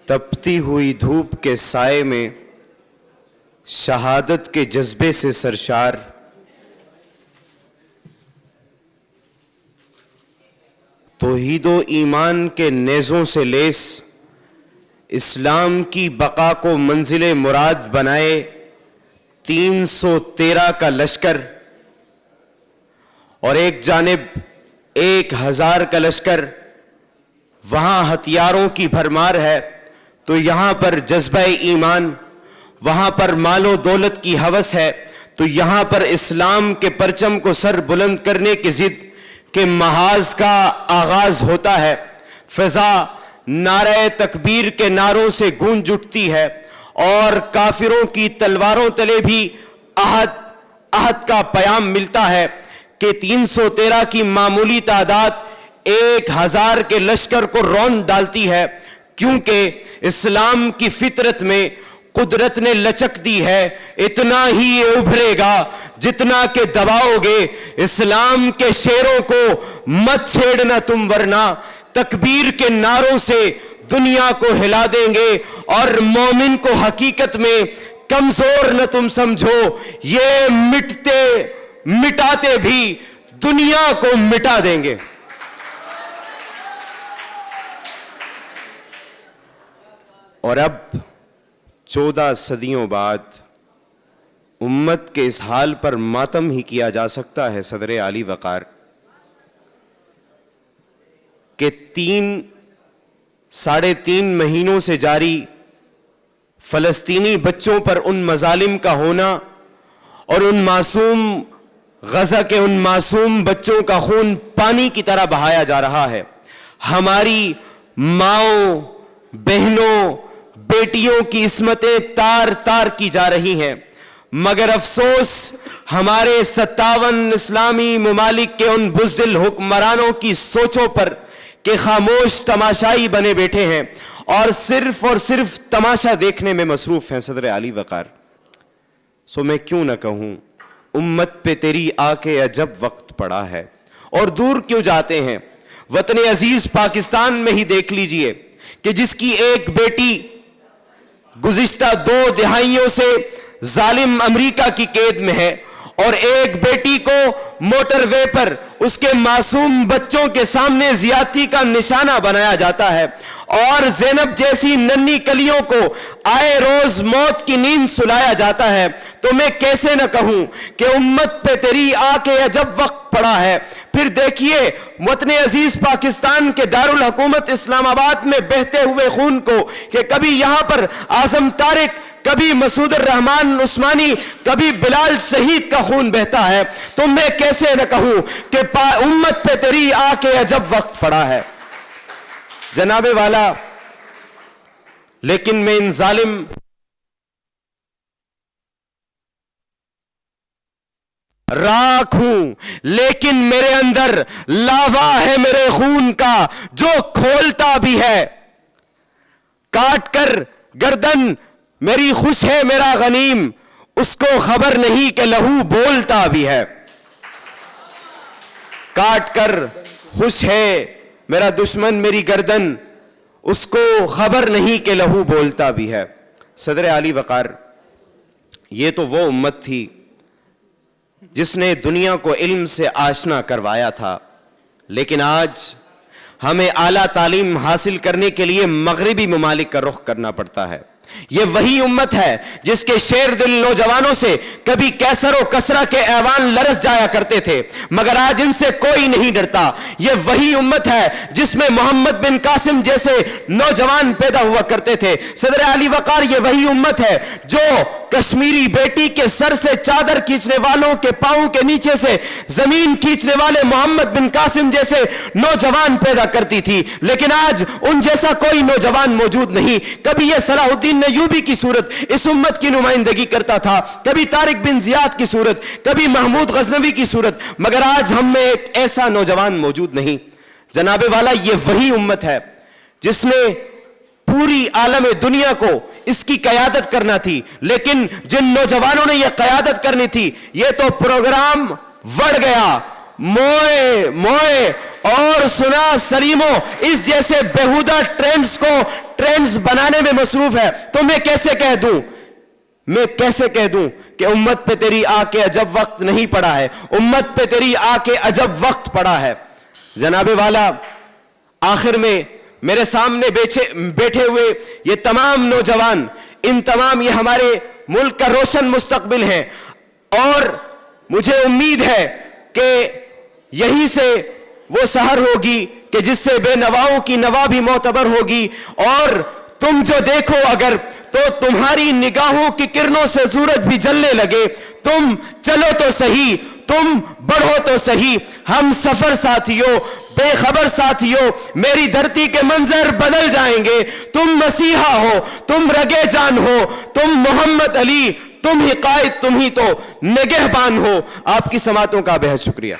تپتی ہوئی دھوپ کے سائے میں شہادت کے جذبے سے سرشار، توحید و ایمان کے نیزوں سے لیس، اسلام کی بقا کو منزل مراد بنائے 313 کا لشکر، اور ایک جانب 1000 کا لشکر، وہاں ہتھیاروں کی بھرمار ہے تو یہاں پر جذبہ ایمان، وہاں پر مال و دولت کی ہوس ہے تو یہاں پر اسلام کے پرچم کو سر بلند کرنے کی ضد کے محاذ کا آغاز ہوتا ہے۔ فضا نعرہ تکبیر کے نعروں سے گونج اٹھتی ہے اور کافروں کی تلواروں تلے بھی عہد کا پیام ملتا ہے کہ 313 کی معمولی تعداد 1000 کے لشکر کو رون ڈالتی ہے، کیونکہ اسلام کی فطرت میں قدرت نے لچک دی ہے، اتنا ہی یہ ابھرے گا جتنا کہ دباؤ گے۔ اسلام کے شیروں کو مت چھیڑنا تم، ورنہ تکبیر کے نعروں سے دنیا کو ہلا دیں گے، اور مومن کو حقیقت میں کمزور نہ تم سمجھو، یہ مٹاتے بھی دنیا کو مٹا دیں گے۔ اور اب 14 صدیوں بعد امت کے اس حال پر ماتم ہی کیا جا سکتا ہے صدر عالی وقار کہ 3.5 مہینوں سے جاری فلسطینی بچوں پر ان مظالم کا ہونا اور ان معصوم غزہ کے ان معصوم بچوں کا خون پانی کی طرح بہایا جا رہا ہے۔ ہماری ماؤں، بہنوں، بیٹیوں کی عصمتیں تار تار کی جا رہی ہیں، مگر افسوس ہمارے 57 اسلامی ممالک کے ان بزدل حکمرانوں کی سوچوں پر کہ خاموش تماشائی بنے بیٹھے ہیں اور صرف تماشا دیکھنے میں مصروف ہیں صدر عالی وقار۔ سو میں کیوں نہ کہوں امت پہ تیری آ کے عجب وقت پڑا ہے، اور دور کیوں جاتے ہیں، وطن عزیز پاکستان میں ہی دیکھ لیجئے کہ جس کی ایک بیٹی گزشتہ 2 دہائیوں سے ظالم امریکہ کی قید میں ہے، اور ایک بیٹی کو موٹر وے پر اس کے معصوم بچوں کے سامنے زیادتی کا نشانہ بنایا جاتا ہے، اور زینب جیسی ننھی کلیوں کو آئے روز موت کی نیند سلایا جاتا ہے، تو میں کیسے نہ کہوں کہ امت پہ تیری آ کے عجب وقت پڑا ہے۔ پھر دیکھیے وطن عزیز پاکستان کے دارالحکومت اسلام آباد میں بہتے ہوئے خون کو، کہ کبھی یہاں پر اعظم طارق، کبھی مسعود الرحمان عثمانی، کبھی بلال شہید کا خون بہتا ہے، تو میں کیسے نہ کہوں کہ امت پہ تیری آ کے عجب وقت پڑا ہے جناب والا۔ لیکن میں ان ظالم راکھ ہوں، لیکن میرے اندر لاوا ہے میرے خون کا جو کھولتا بھی ہے، کاٹ کر گردن میری خوش ہے میرا غنیم، اس کو خبر نہیں کہ لہو بولتا بھی ہے۔ کاٹ کر خوش ہے میرا دشمن میری گردن، اس کو خبر نہیں کہ لہو بولتا بھی ہے۔ صدر عالی وقار، یہ تو وہ امت تھی جس نے دنیا کو علم سے آشنا کروایا تھا، لیکن آج ہمیں اعلیٰ تعلیم حاصل کرنے کے لیے مغربی ممالک کا رخ کرنا پڑتا ہے۔ یہ وہی امت ہے جس کے شیر دل نوجوانوں سے کبھی کیسر و کسرا کے ایوان لرز جایا کرتے تھے، مگر آج ان سے کوئی نہیں ڈرتا۔ یہ وہی امت ہے جس میں محمد بن قاسم جیسے نوجوان پیدا ہوا کرتے تھے۔ صدر عالی وقار، یہ وہی امت ہے جو کشمیری بیٹی کے سر سے چادر کھینچنے والوں کے پاؤں کے نیچے سے زمین کھینچنے والے محمد بن قاسم جیسے نوجوان پیدا کرتی تھی، لیکن آج ان جیسا کوئی نوجوان موجود نہیں۔ کبھی یہ صلاح الدین ایوبی کی صورت اس امت کی نمائندگی کرتا تھا، کبھی طارق بن زیاد کی صورت، کبھی محمود غزنوی کی صورت، مگر آج ہم میں ایک ایسا نوجوان موجود نہیں۔ جناب والا، یہ وہی امت ہے جس نے پوری عالم دنیا کو اس کی قیادت کرنا تھی، لیکن جن نوجوانوں نے یہ قیادت کرنی تھی، یہ تو پروگرام وڑ گیا، موئے اور سنا سلیموں اس جیسے بےہودہ ٹرینڈز کو فرینڈز بنانے میں مصروف ہے، تو میں کیسے کہہ دوں کہ امت پہ تیری آ کے عجب وقت نہیں پڑا ہے، امت پہ تیری آ کے عجب وقت پڑا ہے۔ جناب والا، آخر میں میرے سامنے بیٹھے ہوئے یہ تمام نوجوان، ان تمام یہ ہمارے ملک کا روشن مستقبل ہے، اور مجھے امید ہے کہ یہی سے وہ سحر ہوگی کہ جس سے بے نواؤں کی نوا بھی معتبر ہوگی، اور تم جو دیکھو اگر تو تمہاری نگاہوں کی کرنوں سے سورج بھی جلنے لگے، تم چلو تو صحیح، تم بڑھو تو صحیح، ہم سفر ساتھیوں، بے خبر ساتھیوں، میری دھرتی کے منظر بدل جائیں گے، تم مسیحا ہو، تم رگے جان ہو، تم محمد علی، تم ہی قائد، تم ہی تو نگہبان ہو۔ آپ کی سماعتوں کا بہت شکریہ۔